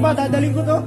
ba? Dadaling ko to.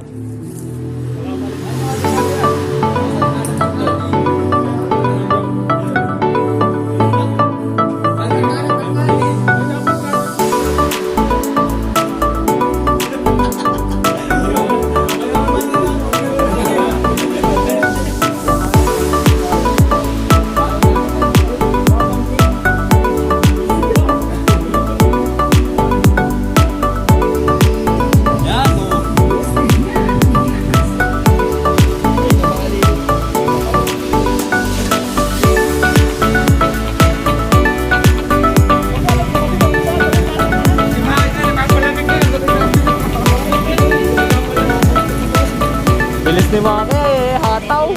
Bilis ni Maki, hataw.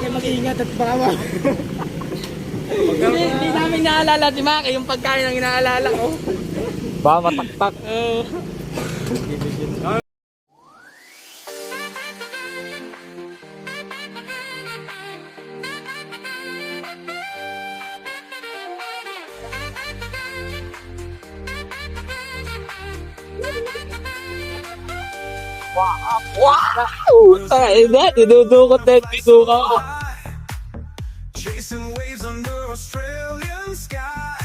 Mag-iingat at baka Hindi namin naalala si Maki, yung pagkain ang inaalala ko. Baka mataktak. Wow! Tayo na, dinudukot na yung pisuka ko. Chasing waves under Australian sky.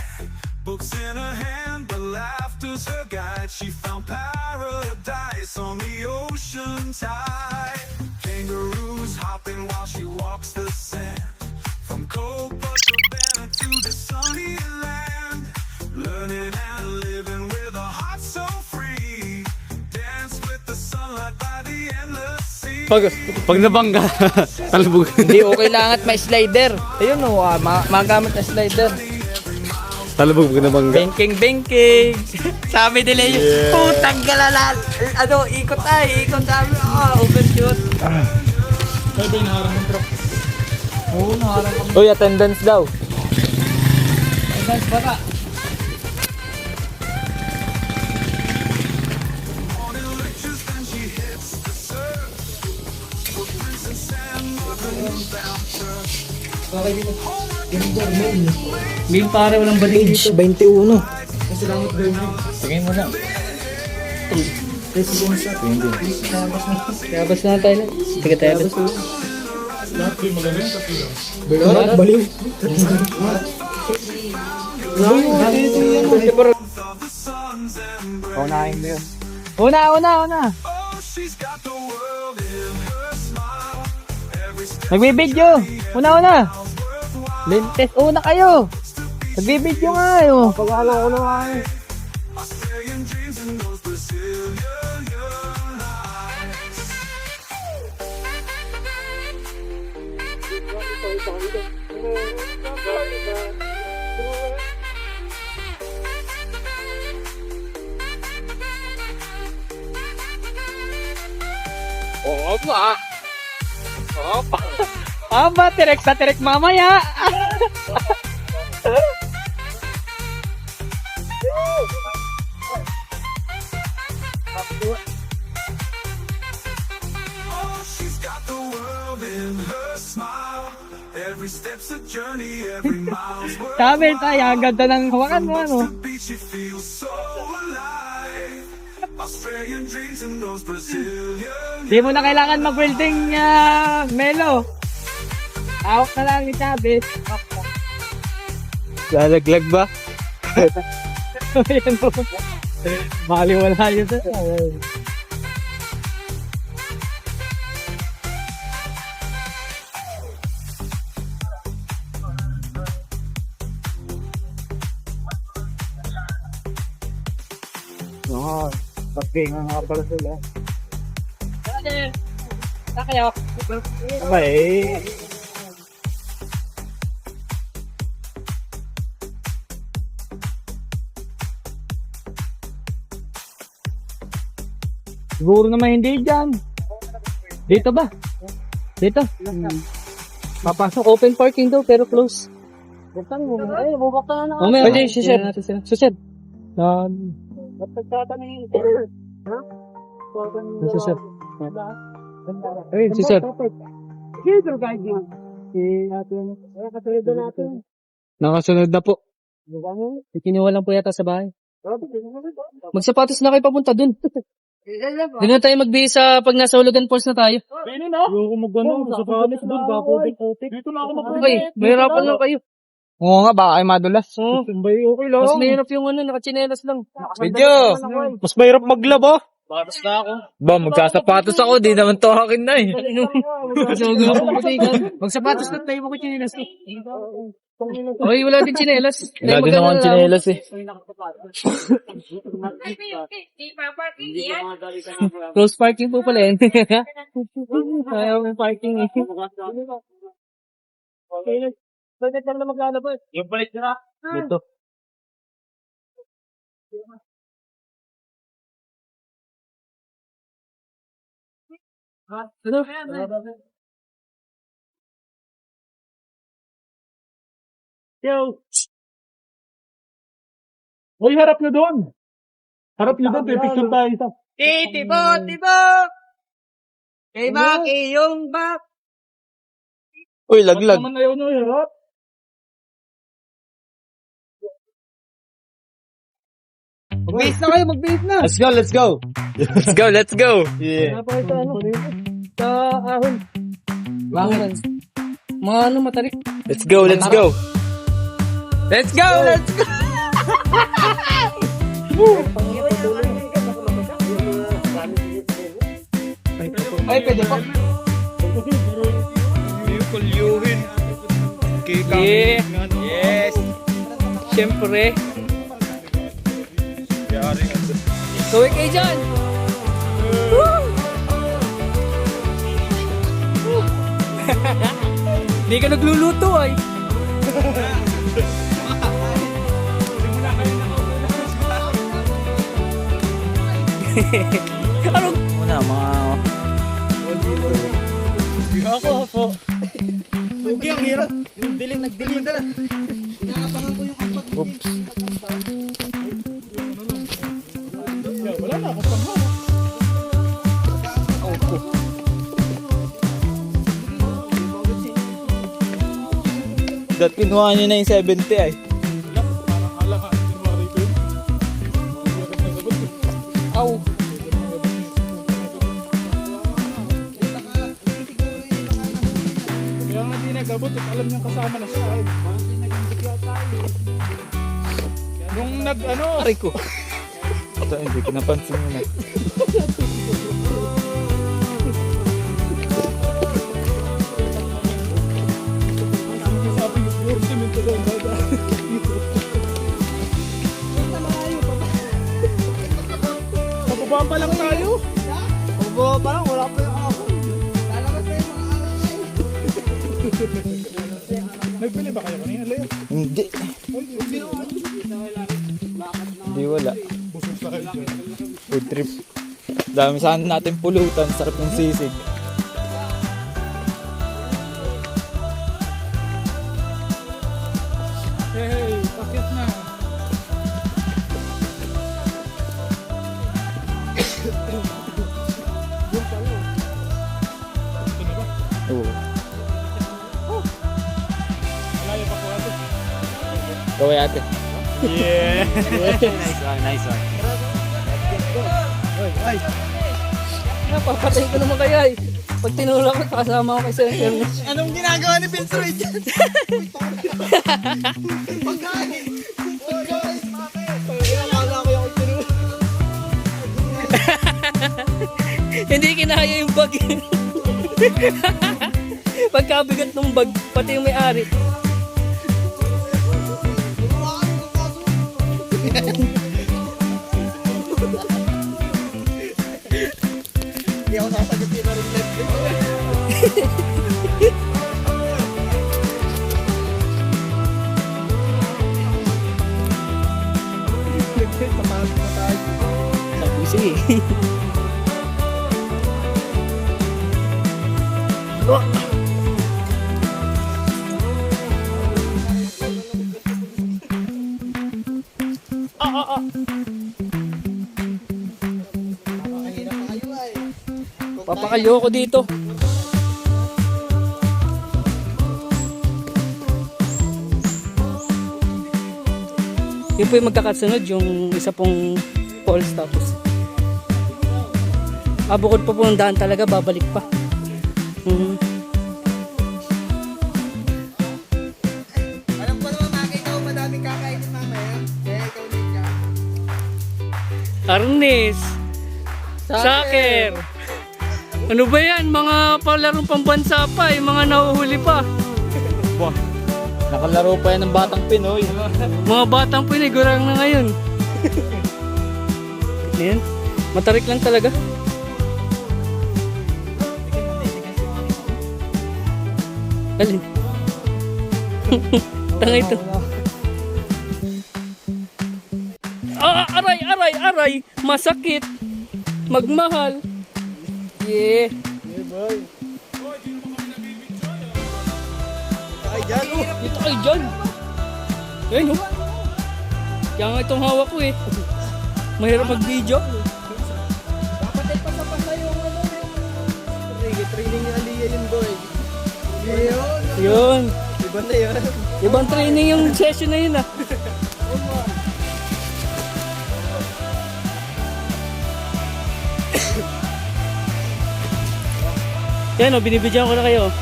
Books in her hand, but laughter's her guide. She found paradise on the ocean tide. Kangaroos hopping while she walks the sand. From Copacabana to the sunny land. Learning and living with a heart so free. Dance with the sunlight by the endless sea. Pag nabangga, talbog. Hindi, okay lang at may slider. Ayun o, magamit na slider. Talbog pag nabangga. Banking. Sabi nila yung putang galala. Ano, ikot sabi. Overshoot. Pwede naharang ng truck. Oo, naharang kami. Uy, attendance daw. Guys, baka. Game pare, walang balik dito. 21. Tingin mo na. Tayabas na tayo. Sige, tayabas. Baliw. Paunahin mo yun. Una. She's got the world in her smile. Every step Nagbibideo. Una. Lentes, una kayo. Nagbibideo nga kayo. Pag-aala ko na nga eh. Australian dreams and those Brazilian eyes. Oo ba? Aba, tirek mamaya. Oh, she's got the world in her smile. Every step's a journey, every mile's worth. Sabi tayo, ang ganda ng hawakan mo, ano? The beach, she feels so alive. Australian dreams and those Brazilian. Di mo na kailangan mag-welding, Melo. Hawak na lang ni Chavez. Lalaglag ba? Ayan mo. Baliwala yun sa. Oo. Pagpinga nga pala sila. Saan kayo? Aba eh. Siguro naman hindi dyan. Dito ba? Dito? Papasok. Open parking daw pero close. Buktan mo. Eh, bubuktan na. Mamaya. Pwede, suset. Suset. Ba't nagtatanong ha? Suset. Ayun, suset. Hidro guide mo. Natin. Katulad na natin. Nakasunod na po. Diba mo? Kinuha lang po yata sa bahay. Oh, tingnan mo ito. Magsapatos na kayo papunta dun. Hindi na tayo magbihis sa pag nasa Hulugan Falls na tayo. Pwede na. Ayoko mag-ano. Sa panis doon. Putik. Dito na ako mag-ano. Okay, mahirapan lang kayo. Oo nga, baka ay madulas. Oo. Tumbay, okay lang. Mas mahirap yung ano, nakachinelas lang. Video! Mas mahirap maglaba. Batas na ako. Ba, magsasapatos ako, di naman to akin na eh. Kasi huwag ako matigan. Magsapatos na tayo mo ko chinelas to. Okay, wala din chinelas. Wala din akong chinelas eh. Close parking po pala yun. Ayaw may parking eh. Bakit lang na maglalabas? Yung balik na. Dito. Ano? Yo. Uy, harap nyo doon. Harap nyo doon. Pipicture tayo isa. Tibo! Kay Maki yung back! Uy, laglag. Naman ayaw nyo, harap. Mag-base na kayo, mag-base na! Let's go, let's go. Let's go, let's go. Yeah. Napakita ano? Sa ahon. Bakit? Mga ano, matarik. Let's go, let's go. Let's go, let's go. Ay, pwede pa. Yeah. Yes. Siyempre. Gawin kayo dyan! Hindi ka nagluluto ay. Anong? Muna, mga... Ako. Huwag yung hirap. Nagdilim na. Nakapangan ko yung apat. Oops. Wala na, ako pang Dat kinuha niyo na yung 70 ay. Aw. Kaya nga di nagabot at alam niyang kasama na siya. Nung nag-ano, Aray ko. Ito, hindi ko napansin yun eh. sabi ko, puro simento doon. Pababaan pa lang tayo. Pababa pa lang, wala pa yung ako. Nagbili ba kayo kanina, Leo? Hindi. Hindi wala. Busog sa kayo dyan. Food trip. Dami sana natin pulutan. Sarap ng sisig. Hey, pakit na. Oo. Malayo pa ko ate. Kaway ate. Yeah. Nice one. Napapatay ko naman kaya eh. Pag tinulak ko, kasama ko kay Sir Ernest. Anong ginagawa ni Piltroy dyan? Pagkain! Hindi kinaya yung bag. Pagkabigat ng bag, pati yung may-ari. Hindi ako sasagutin na rin Netflix. Sa pusi eh. Oh. Papakayo ko dito. Yun po yung magkakasunod, yung isa pong falls tapos Bukod pa po ng daan talaga, babalik pa. Mhm. Alam ko naman, makita ko madaming kakainin mamaya. Kaya ikaw din ka. Arnis. Soccer. Ano ba yan? Mga palarong pambansa pa, yung mga nahuhuli pa. Nakalaro pa yan ng Batang Pinoy. Mga batang pinigurang na ngayon. Ayan. Matarik lang talaga. Alin? Tanga ito. Aray! Masakit. Magmahal. Yeah. Ay, dyan oh. Dito ay dyan. Ayun oh. Kaya nga itong hawak ko eh. Mahirap mag-video. Dapat ay pasapasa yung ano yung training ni Aliyah yun, boy. Yun. Yun. Iba na yun. Ibang training yung session na yun ah. Yan o, binibidyan ko na kayo.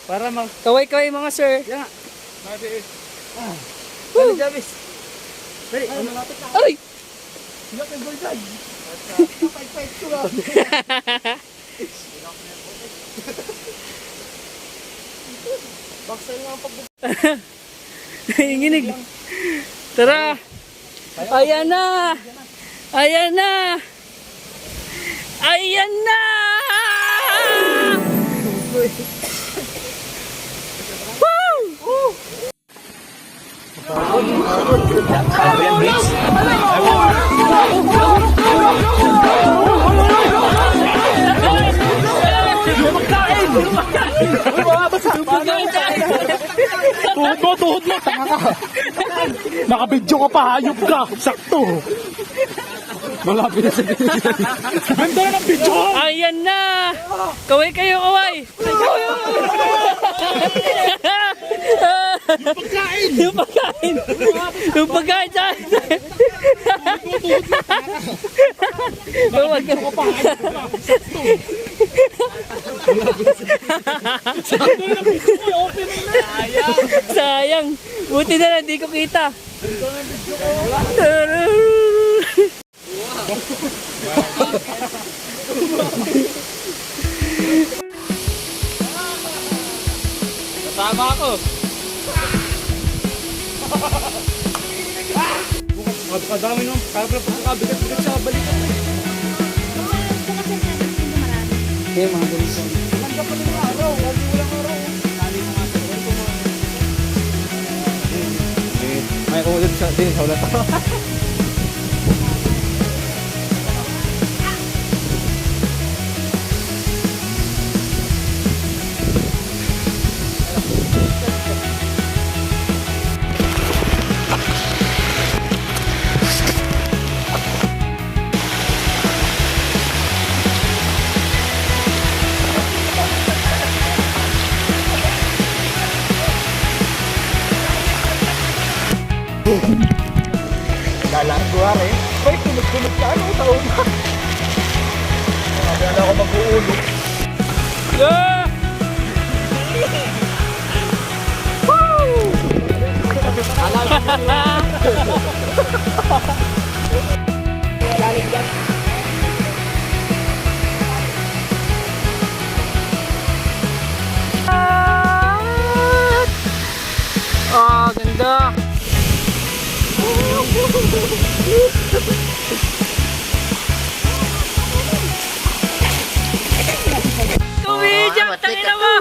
Para mang... Kaway-kaway mga sir. Dali, Javis. Dali, malapit na. Aray! Siyak yung goal dyan. Fight ko ah. Baksan nga ang pagbubuhay. Nanginginig. Tara! Ayan na! Ayan na! Ayan na! Woo! Tuhod mo, tanga ka. Nakabidyo ka pa, hayop ka. Sakto. Malapit na sa binigyan. Ganda na ng video ko. Ayan na! Kaway kayo, kaway! Yung pagkain! Yung pagkain sa akin! Huwag ka pa! Sayang! Buti na lang, di ko kita! Kasama ako. Kadami nung pagkabigat-bigat sa balikan. Okay, mga ganito. Hanggang pa ng araw. Lagi walang araw. May ulit sa din sa ulit. Lalargo are. Ay, tunog-tunog ka. Ano sa uma? Kaya ako mag-uulog. Yeah! Ganda! Kumidya! Tangina mo!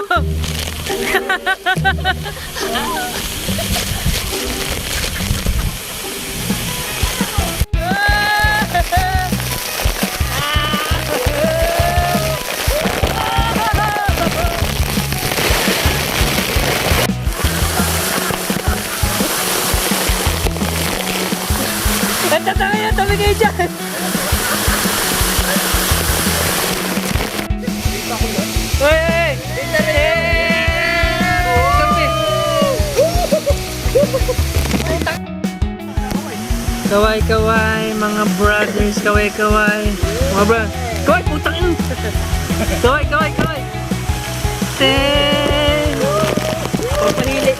Tatangay yan! Tabi kayo dyan! Hey! Kaway, mga brothers, kaway. Mga bro. Kaway, putang ina. Kaway. Ten. Pagpahili.